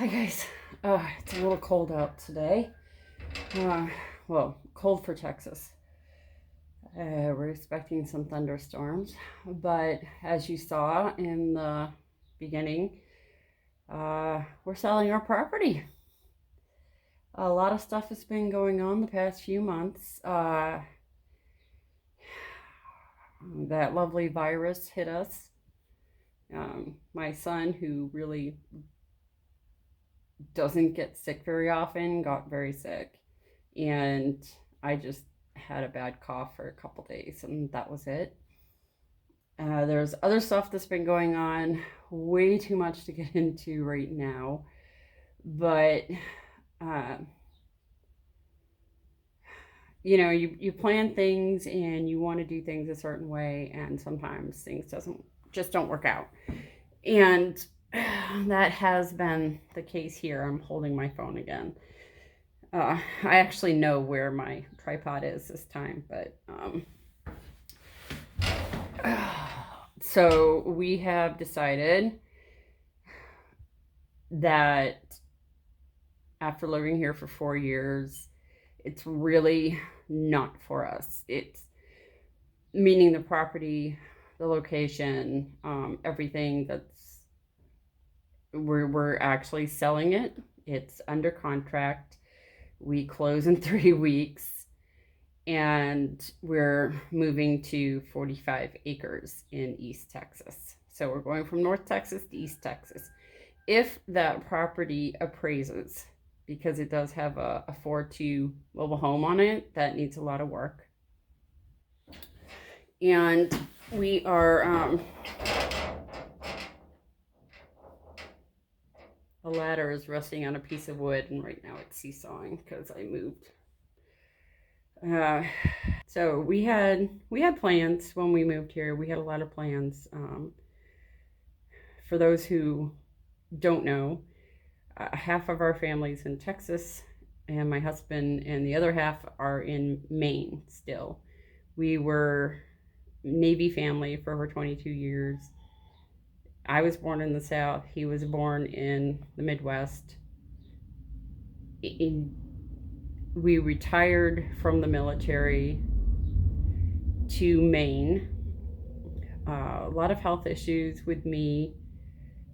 Hi guys. It's a little cold out today. Well, cold for Texas. We're expecting some thunderstorms, but as you saw in the beginning, we're selling our property. A lot of stuff has been going on the past few months. That lovely virus hit us. My son, who really doesn't get sick very often, got very sick. And I just had a bad cough for a couple days, and that was it. There's other stuff that's been going on, way too much to get into right now. But, uh, you plan things and you want to do things a certain way, and sometimes things just don't work out. And that has been the case here. I'm holding my phone again. I actually know where my tripod is this time, but so we have decided that after living here for 4 years, it's really not for us. It's meaning the property, the location, everything we're actually selling it. It's under contract. We close in 3 weeks, and we're moving to 45 acres in East Texas. So we're going from North Texas to East Texas. If that property appraises, because it does have a 4-2 mobile home on it, that needs a lot of work. And we are, the ladder is resting on a piece of wood, and right now it's seesawing because I moved. So we had plans when we moved here. We had a lot of plans. For those who don't know, half of our family's in Texas, and my husband and the other half are in Maine still. We were Navy family for over 22 years. I was born in the South. He was born in the Midwest. We retired from the military to Maine. A lot of health issues with me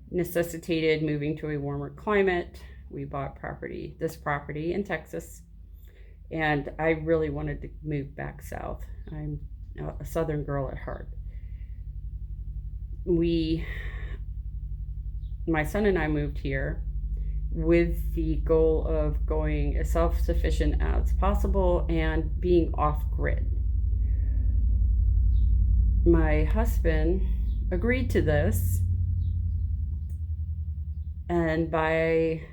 necessitated moving to a warmer climate. We bought this property in Texas, and I really wanted to move back south. I'm a Southern girl at heart. My son and I moved here with the goal of going as self-sufficient as possible and being off-grid. My husband agreed to this, and my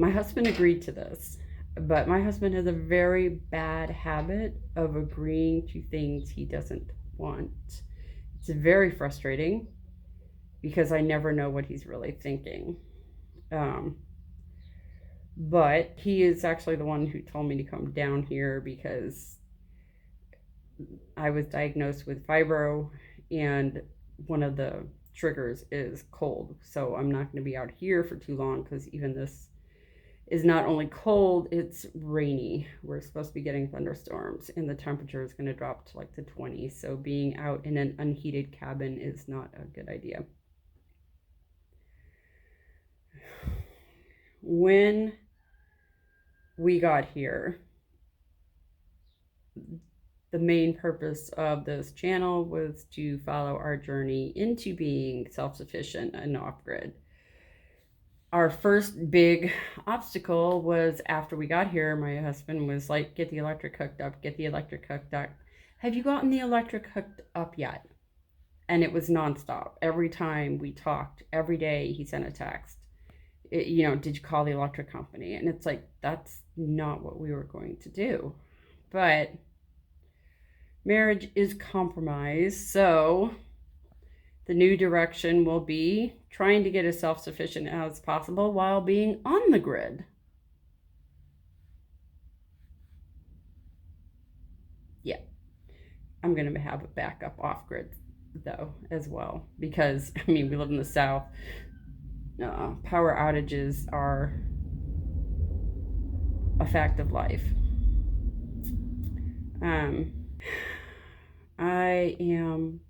husband agreed to this, but my husband has a very bad habit of agreeing to things he doesn't want. It's very frustrating because I never know what he's really thinking. But he is actually the one who told me to come down here because I was diagnosed with fibro, and one of the triggers is cold. So I'm not going to be out here for too long, because even this is not only cold, it's rainy. We're supposed to be getting thunderstorms, and the temperature is going to drop to like the 20s. So being out in an unheated cabin is not a good idea. When we got here, the main purpose of this channel was to follow our journey into being self-sufficient and off-grid. Our first big obstacle was after we got here. My husband was like, get the electric hooked up, get the electric hooked up. Have you gotten the electric hooked up yet? And it was nonstop. Every time we talked, every day he sent a text. Did you call the electric company? And it's like, that's not what we were going to do. But marriage is compromise, so the new direction will be trying to get as self-sufficient as possible while being on the grid. Yeah, I'm going to have a backup off-grid though as well, because we live in the South. power outages are a fact of life. I am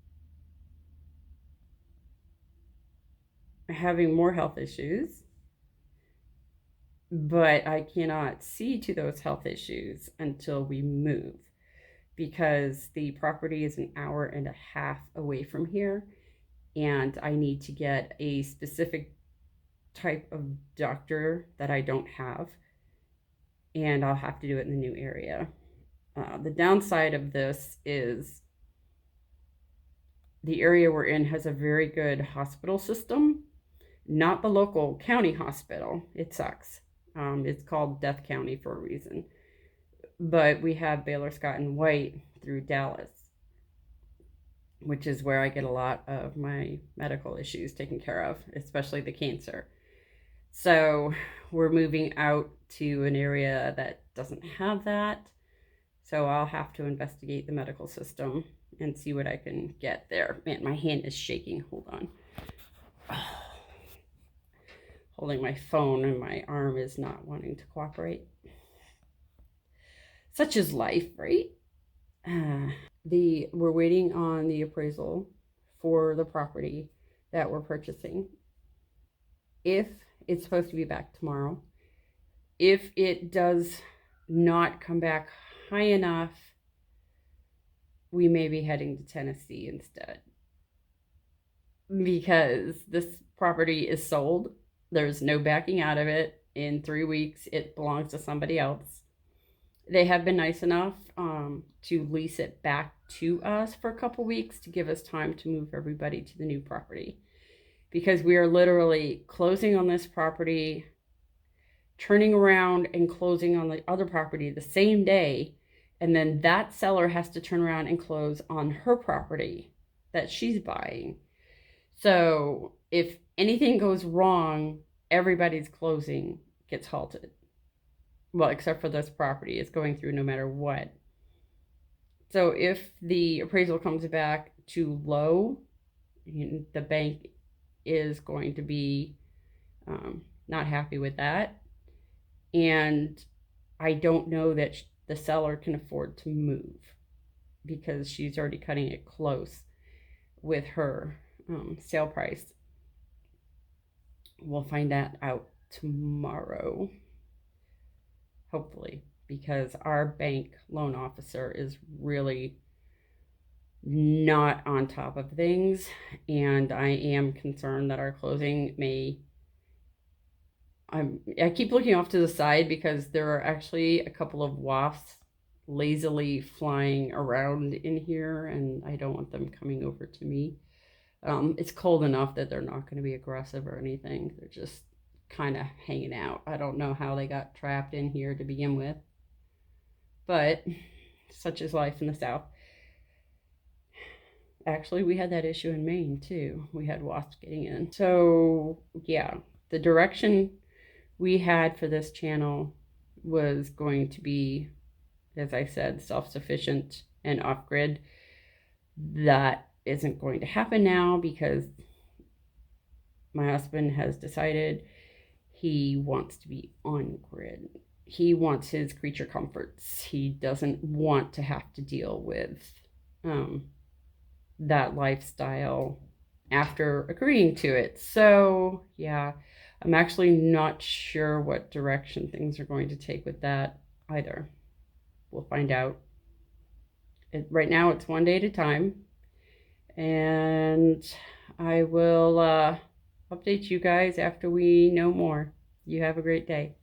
having more health issues, but I cannot see to those health issues until we move, because the property is an hour and a half away from here, and I need to get a specific type of doctor that I don't have, and I'll have to do it in the new area. The downside of this is the area we're in has a very good hospital system, not the local county hospital. It sucks. It's called Death County for a reason. But we have Baylor Scott and White through Dallas, which is where I get a lot of my medical issues taken care of, especially the cancer. So we're moving out to an area that doesn't have that. So I'll have to investigate the medical system and see what I can get there. Man, my hand is shaking. Hold on. Holding my phone and my arm is not wanting to cooperate. Such is life, right? We're waiting on the appraisal for the property that we're purchasing. If it's supposed to be back tomorrow, if it does not come back high enough, we may be heading to Tennessee instead, because this property is sold. There's no backing out of it. In 3 weeks, it belongs to somebody else. They have been nice enough to lease it back to us for a couple weeks to give us time to move everybody to the new property, because we are literally closing on this property, turning around and closing on the other property the same day. And then that seller has to turn around and close on her property that she's buying. So if anything goes wrong, everybody's closing gets halted. Well, except for this property. It's going through no matter what. So if the appraisal comes back too low, the bank is going to be not happy with that. And I don't know that the seller can afford to move, because she's already cutting it close with her sale price. We'll find that out tomorrow, hopefully, because our bank loan officer is really not on top of things, and I am concerned that our closing may... I keep looking off to the side because there are actually a couple of wasps lazily flying around in here, and I don't want them coming over to me. It's cold enough that they're not going to be aggressive or anything. They're just kind of hanging out. I don't know how they got trapped in here to begin with, but such is life in the South. Actually, we had that issue in Maine too. We had wasps getting in. So yeah, the direction we had for this channel was going to be, as I said, self-sufficient and off-grid. That isn't going to happen now, because my husband has decided he wants to be on-grid. He wants his creature comforts. He doesn't want to have to deal with that lifestyle after agreeing to it. So yeah, I'm actually not sure what direction things are going to take with that either. We'll find out. Right now it's one day at a time, and I will update you guys after we know more. You have a great day.